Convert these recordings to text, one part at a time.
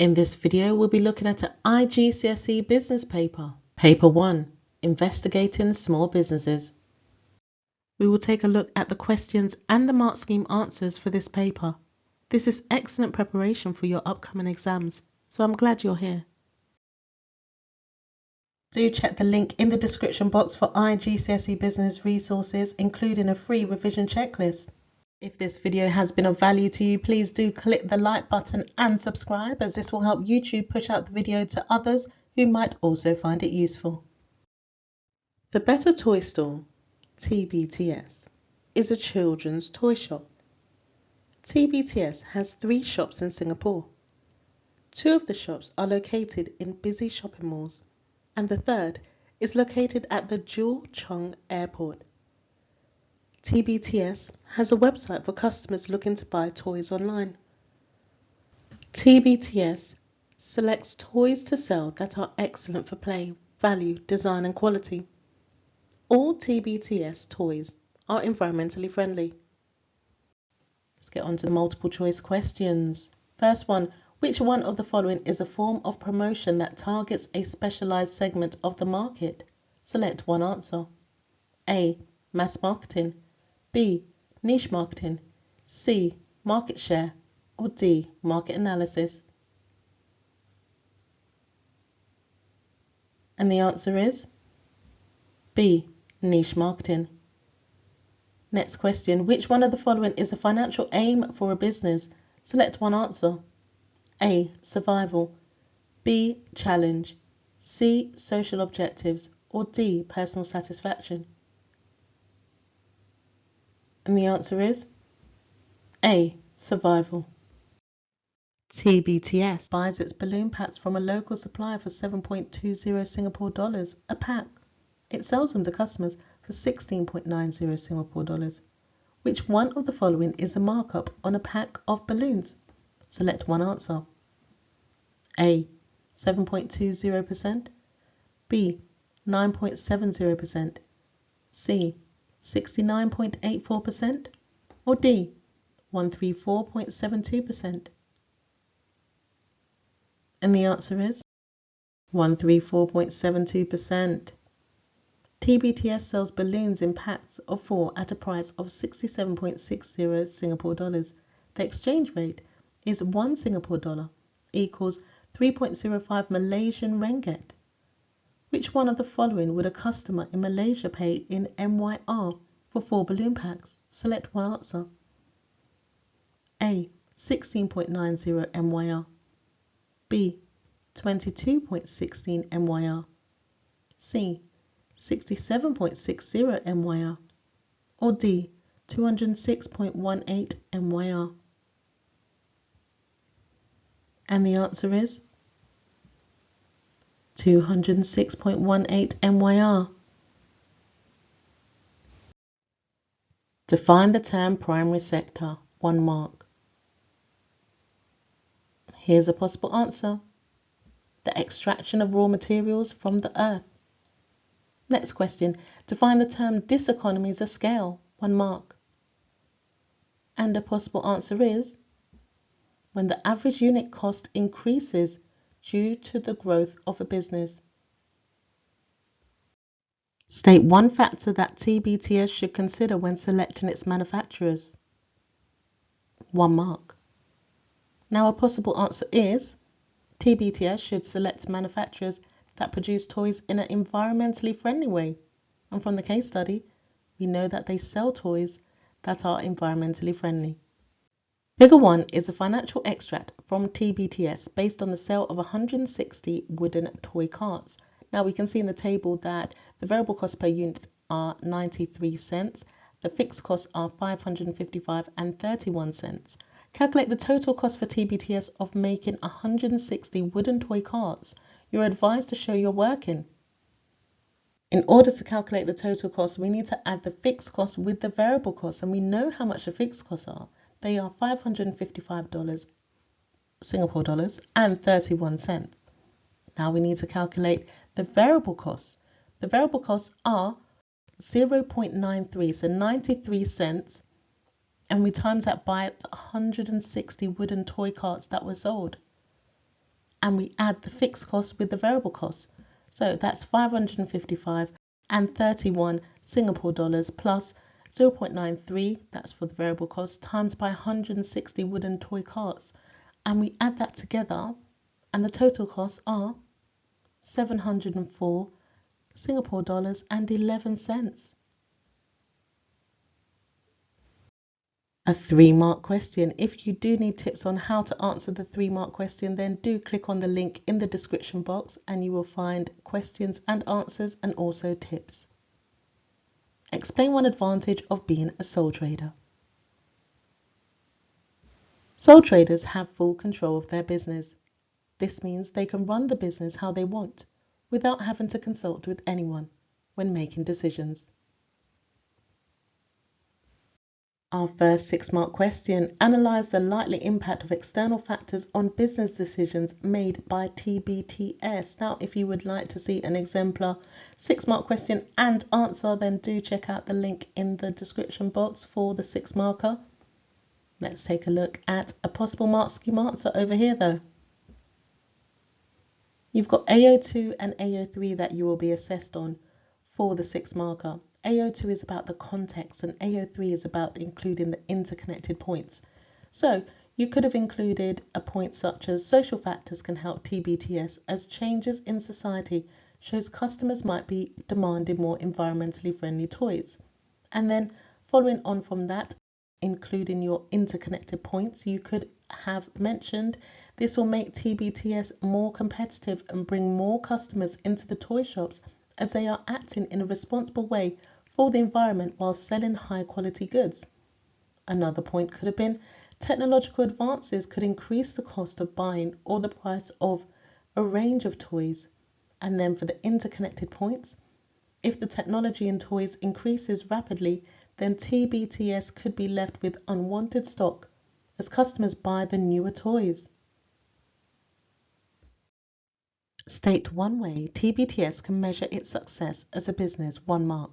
In this video, we'll be looking at an iGCSE business paper. Paper 1, Investigating Small Businesses. We will take a look at the questions and the mark scheme answers for this paper. This is excellent preparation for your upcoming exams, so I'm glad you're here. Do check the link in the description box for iGCSE business resources, including a free revision checklist. If this video has been of value to you, please do click the like button and subscribe, as this will help YouTube push out the video to others who might also find it useful. The Better Toy Store, TBTS, is a children's toy shop. TBTS has 3 shops in Singapore. 2 of the shops are located in busy shopping malls, and the third is located at the Jewel Chung Airport. TBTS has a website for customers looking to buy toys online. TBTS selects toys to sell that are excellent for play, value, design and quality. All TBTS toys are environmentally friendly. Let's get on to the multiple choice questions. First one, which one of the following is a form of promotion that targets a specialized segment of the market? Select one answer. A, mass marketing. B, niche marketing. C, market share. Or D, market analysis. And the answer is B, niche marketing. Next question, which one of the following is a financial aim for a business? Select one answer. A, survival. B, challenge. C, social objectives. Or D, personal satisfaction. And the answer is A, survival. TBTS buys its balloon packs from a local supplier for 7.20 Singapore dollars a pack. It sells them to customers for 16.90 Singapore dollars. Which one of the following is a markup on a pack of balloons? Select one answer. A, 7.20%. B, 9.70%. C, 69.84%. Or D, 134.72%. And the answer is 134.72%. TBTS sells balloons in packs of 4 at a price of 67.60 Singapore dollars. The exchange rate is 1 Singapore dollar equals 3.05 Malaysian ringgit. Which one of the following would a customer in Malaysia pay in MYR for 4 balloon packs? Select one answer. A, 16.90 MYR. B, 22.16 MYR. C, 67.60 MYR. Or D, 206.18 MYR. And the answer is 206.18 MYR. Define the term primary sector, 1 mark. Here's a possible answer. The extraction of raw materials from the earth. Next question, define the term diseconomies of scale, 1 mark. And a possible answer is when the average unit cost increases due to the growth of a business. State one factor that TBTS should consider when selecting its manufacturers. 1 mark. Now a possible answer is TBTS should select manufacturers that produce toys in an environmentally friendly way. And from the case study, we know that they sell toys that are environmentally friendly. Figure 1 is a financial extract from TBTS based on the sale of 160 wooden toy carts. Now we can see in the table that the variable costs per unit are 93 cents, the fixed costs are 555 and 31 cents. Calculate the total cost for TBTS of making 160 wooden toy carts. You're advised to show your working. In order to calculate the total cost, we need to add the fixed cost with the variable costs, and we know how much the fixed costs are. They are $555 Singapore dollars and 31 cents. Now we need to calculate the variable costs. The variable costs are 0.93, so 93 cents, and we times that by 160 wooden toy carts that were sold. and we add the fixed cost with the variable cost. So that's 555 and 31 Singapore dollars plus 0.93, that's for the variable cost, times by 160 wooden toy carts. And we add that together, and the total costs are 704 Singapore dollars and 11 cents. A 3-mark question. If you do need tips on how to answer the 3-mark question, then do click on the link in the description box and you will find questions and answers and also tips. Explain one advantage of being a sole trader. Sole traders have full control of their business. This means they can run the business how they want without having to consult with anyone when making decisions. Our first 6-mark question, analyse the likely impact of external factors on business decisions made by TBTS. Now, if you would like to see an exemplar 6-mark question and answer, then do check out the link in the description box for the 6-marker. Let's take a look at a possible mark scheme answer over here though. You've got AO2 and AO3 that you will be assessed on for the 6-marker. AO2 is about the context and AO3 is about including the interconnected points. So you could have included a point such as social factors can help TBTS as changes in society shows customers might be demanding more environmentally friendly toys. And then following on from that, including your interconnected points, you could have mentioned this will make TBTS more competitive and bring more customers into the toy shops as they are acting in a responsible way for the environment while selling high quality goods. Another point could have been technological advances could increase the cost of buying or the price of a range of toys. And then for the interconnected points, if the technology in toys increases rapidly, then TBTS could be left with unwanted stock as customers buy the newer toys. State one way TBTS can measure its success as a business. 1 mark.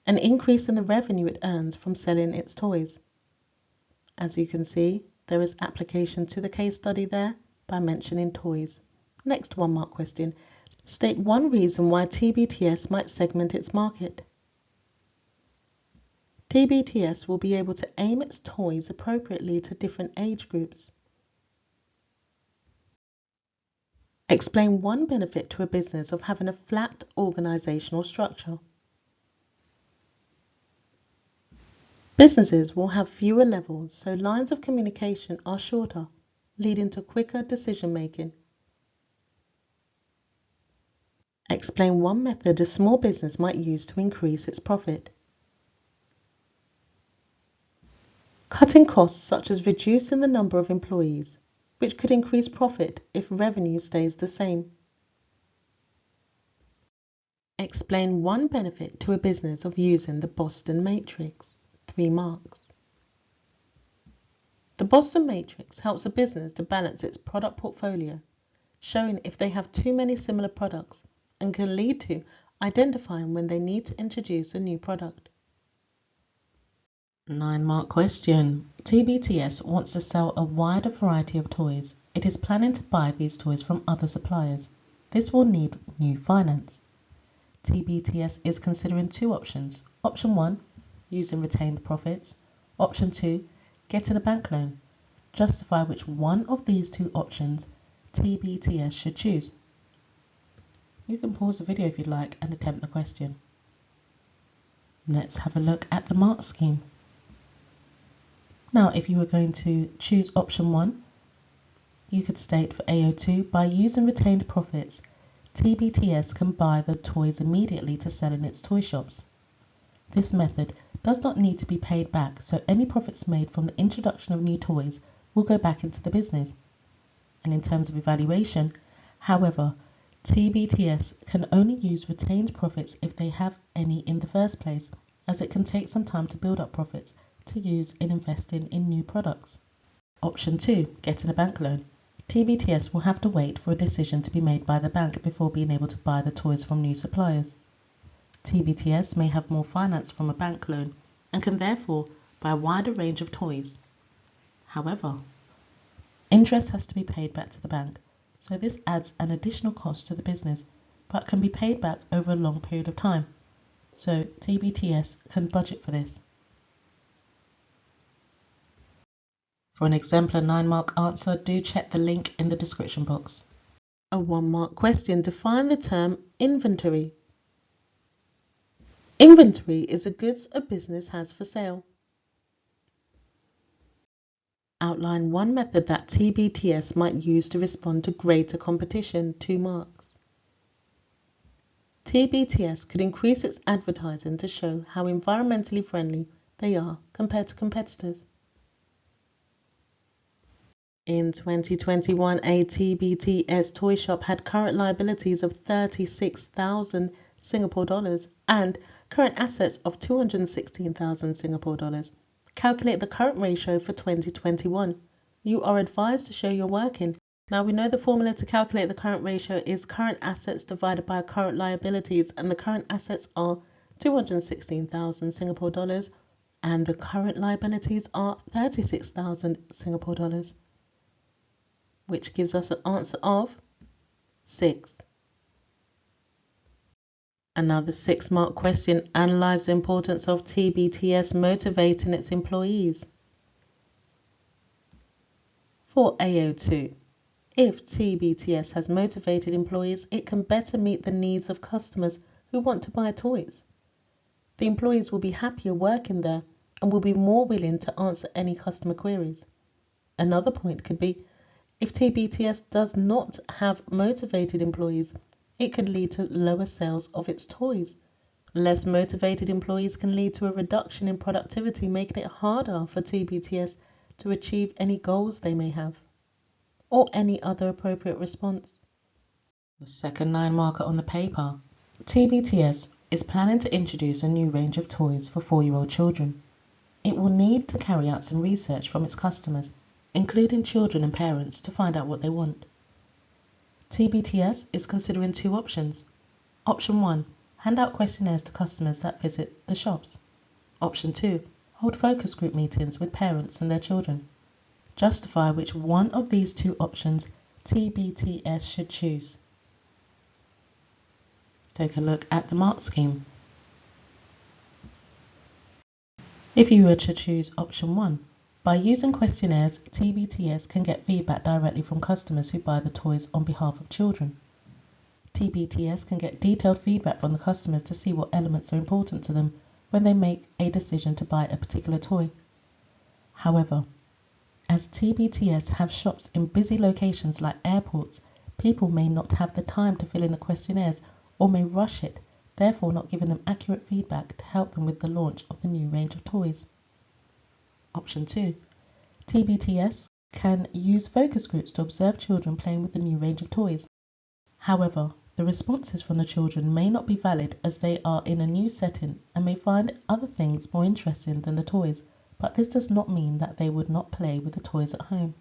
An increase in the revenue it earns from selling its toys. As you can see, there is application to the case study there by mentioning toys. Next 1 mark question. State one reason why TBTS might segment its market. TBTS will be able to aim its toys appropriately to different age groups. Explain one benefit to a business of having a flat organizational structure. Businesses will have fewer levels, so lines of communication are shorter, leading to quicker decision making. Explain one method a small business might use to increase its profit. Cutting costs such as reducing the number of employees, which could increase profit if revenue stays the same. Explain one benefit to a business of using the Boston Matrix. 3 marks. The Boston Matrix helps a business to balance its product portfolio, showing if they have too many similar products, and can lead to identifying when they need to introduce a new product. 9 mark question. TBTS wants to sell a wider variety of toys. It is planning to buy these toys from other suppliers. This will need new finance. TBTS is considering 2 options. Option 1, using retained profits. Option 2, getting a bank loan. Justify which one of these 2 options TBTS should choose. You can pause the video if you'd like and attempt the question. Let's have a look at the mark scheme. Now, if you were going to choose option 1, you could state for AO2, by using retained profits, TBTS can buy the toys immediately to sell in its toy shops. This method does not need to be paid back, so any profits made from the introduction of new toys will go back into the business. And in terms of evaluation, however, TBTS can only use retained profits if they have any in the first place, as it can take some time to build up profits to use in investing in new products. Option 2, getting a bank loan. TBTS will have to wait for a decision to be made by the bank before being able to buy the toys from new suppliers. TBTS may have more finance from a bank loan and can therefore buy a wider range of toys. However, in Interest has to be paid back to the bank, so this adds an additional cost to the business, but can be paid back over a long period of time. So TBTS can budget for this. For an exemplar 9-mark answer, do check the link in the description box. A 1-mark question. Define the term inventory. Inventory is the goods a business has for sale. Outline one method that TBTS might use to respond to greater competition. 2 marks. TBTS could increase its advertising to show how environmentally friendly they are compared to competitors. In 2021, a TBTS toy shop had current liabilities of 36,000 Singapore dollars and current assets of 216,000 Singapore dollars. Calculate the current ratio for 2021. You are advised to show your working. Now we know the formula to calculate the current ratio is current assets divided by current liabilities, and the current assets are 216,000 Singapore dollars and the current liabilities are 36,000 Singapore dollars, which gives us an answer of 6. Another 6-mark question. Analyze the importance of TBTS motivating its employees. For AO2, if TBTS has motivated employees, it can better meet the needs of customers who want to buy toys. The employees will be happier working there and will be more willing to answer any customer queries. Another point could be, if TBTS does not have motivated employees, it could lead to lower sales of its toys. Less motivated employees can lead to a reduction in productivity, making it harder for TBTS to achieve any goals they may have, or any other appropriate response. The second 9-marker on the paper. TBTS is planning to introduce a new range of toys for 4-year-old children. It will need to carry out some research from its customers, including children and parents, to find out what they want. TBTS is considering 2 options. Option 1, hand out questionnaires to customers that visit the shops. Option 2, hold focus group meetings with parents and their children. Justify which one of these 2 options TBTS should choose. Let's take a look at the mark scheme. If you were to choose option 1, by using questionnaires, TBTS can get feedback directly from customers who buy the toys on behalf of children. TBTS can get detailed feedback from the customers to see what elements are important to them when they make a decision to buy a particular toy. However, as TBTS have shops in busy locations like airports, people may not have the time to fill in the questionnaires or may rush it, therefore not giving them accurate feedback to help them with the launch of the new range of toys. Option 2. TBTS can use focus groups to observe children playing with the new range of toys. However, the responses from the children may not be valid as they are in a new setting and may find other things more interesting than the toys, but this does not mean that they would not play with the toys at home.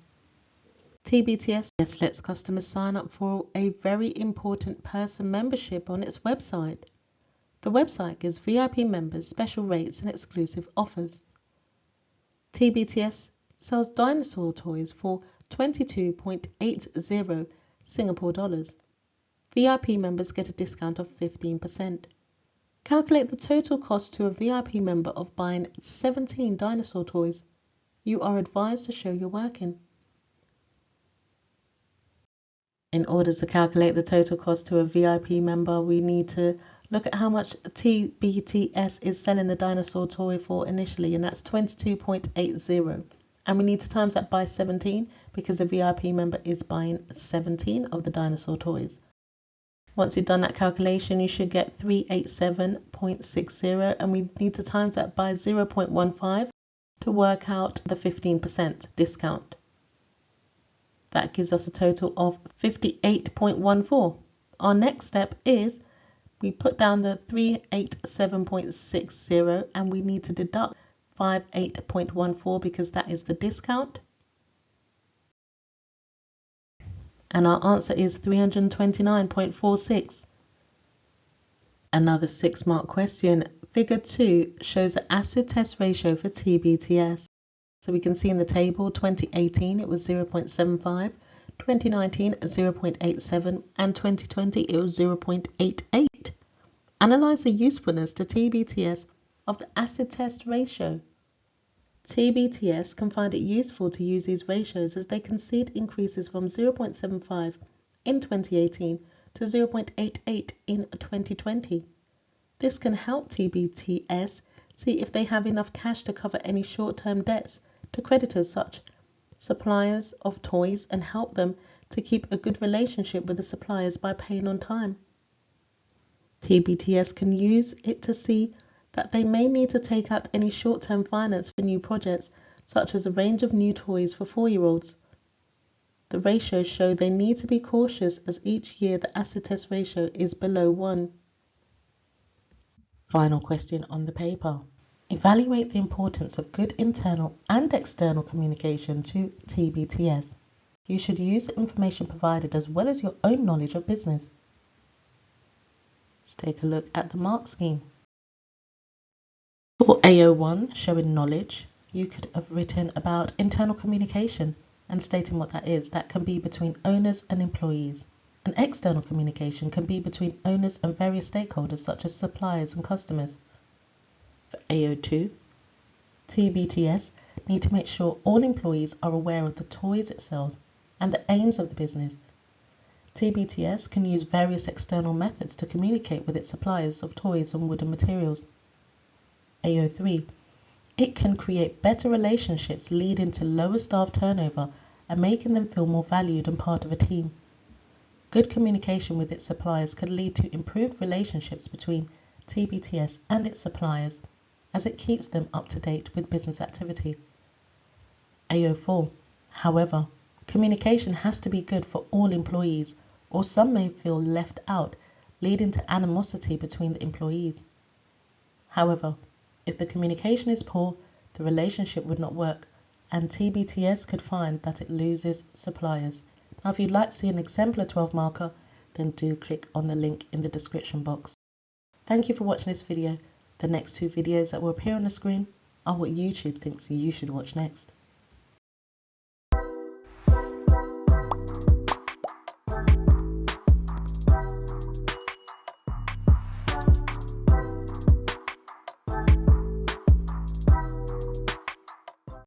TBTS lets customers sign up for a very important person membership on its website. The website gives VIP members special rates and exclusive offers. TBTS sells dinosaur toys for 22.80 Singapore dollars. VIP members get a discount of 15%. Calculate the total cost to a VIP member of buying 17 dinosaur toys. You are advised to show your working. In order to calculate the total cost to a VIP member, we need to look at how much TBTS is selling the dinosaur toy for initially, and that's 22.80. And we need to times that by 17 because the VIP member is buying 17 of the dinosaur toys. Once you've done that calculation, you should get 387.60, and we need to times that by 0.15 to work out the 15% discount. That gives us a total of 58.14. Our next step is we put down the 387.60 and we need to deduct 58.14 because that is the discount. And our answer is 329.46. Another 6-mark question. Figure 2 shows the acid test ratio for TBTS. So we can see in the table 2018 it was 0.75, 2019 0.87, and 2020 it was 0.88. Analyze the usefulness to TBTS of the acid test ratio. TBTS can find it useful to use these ratios as they concede increases from 0.75 in 2018 to 0.88 in 2020. This can help TBTS see if they have enough cash to cover any short-term debts to creditors such suppliers of toys and help them to keep a good relationship with the suppliers by paying on time. TBTS can use it to see that they may need to take out any short-term finance for new projects such as a range of new toys for 4-year-olds. The ratios show they need to be cautious as each year the acid test ratio is below 1. Final question on the paper. Evaluate the importance of good internal and external communication to TBTS. You should use the information provided as well as your own knowledge of business. Let's take a look at the mark scheme. For AO1, showing knowledge, you could have written about internal communication and stating what that is. That can be between owners and employees. And external communication can be between owners and various stakeholders such as suppliers and customers. For AO2, TBTS need to make sure all employees are aware of the toys it sells and the aims of the business. TBTS can use various external methods to communicate with its suppliers of toys and wooden materials. AO3, it can create better relationships leading to lower staff turnover and making them feel more valued and part of a team. Good communication with its suppliers can lead to improved relationships between TBTS and its suppliers as it keeps them up to date with business activity. AO4, however, communication has to be good for all employees or some may feel left out, leading to animosity between the employees. However, if the communication is poor, the relationship would not work and TBTS could find that it loses suppliers. Now if you'd like to see an exemplar 12 marker, then do click on the link in the description box. Thank you for watching this video. The next 2 videos that will appear on the screen are what YouTube thinks you should watch next.